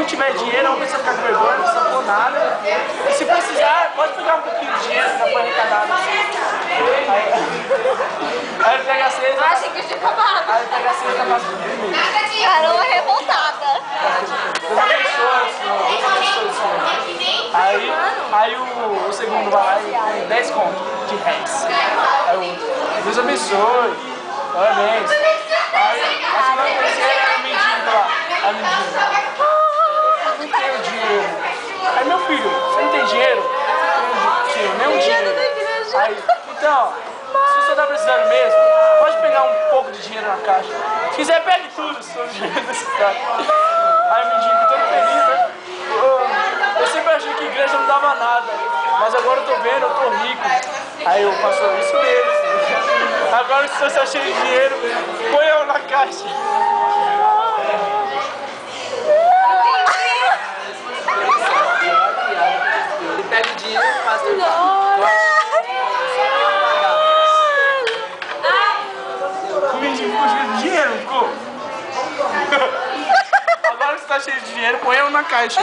não tiver dinheiro, não precisa ficar com vergonha, não precisa pôr nada. E se precisar, pode pegar um pouquinho de dinheiro que já foi arrecadado. Aí ele pega a cesta. Achei que tinha acabado. Aí ele pega a cesta e passa tudo primeiro. Caramba, revoltada. Deus abençoe, Senhor. Deus abençoe, Senhor. Aí o segundo vai lá e põe 10 contos de réis. Aí o outro, Deus abençoe. Parabéns. Aí a segunda terceira era o mendigo lá. A mendiga. Não tenho dinheiro. Aí meu filho, você não tem dinheiro? Sim, nem um dinheiro. Aí, então, se você tá precisando mesmo, pode pegar um pouco de dinheiro na caixa. Se quiser, pegue tudo, se for dinheiro necessário. Aí o mendigo todo feliz, né? Eu sempre achei que a igreja não dava nada, mas agora eu tô vendo, eu tô rico. Aí o pastor, isso mesmo. Agora se você tá cheio de dinheiro, põe eu na caixa. Ele pega o dinheiro e faz o O mendigo ficou cheio de dinheiro, não ficou? Agora que você tá cheio de dinheiro, põe eu na caixa.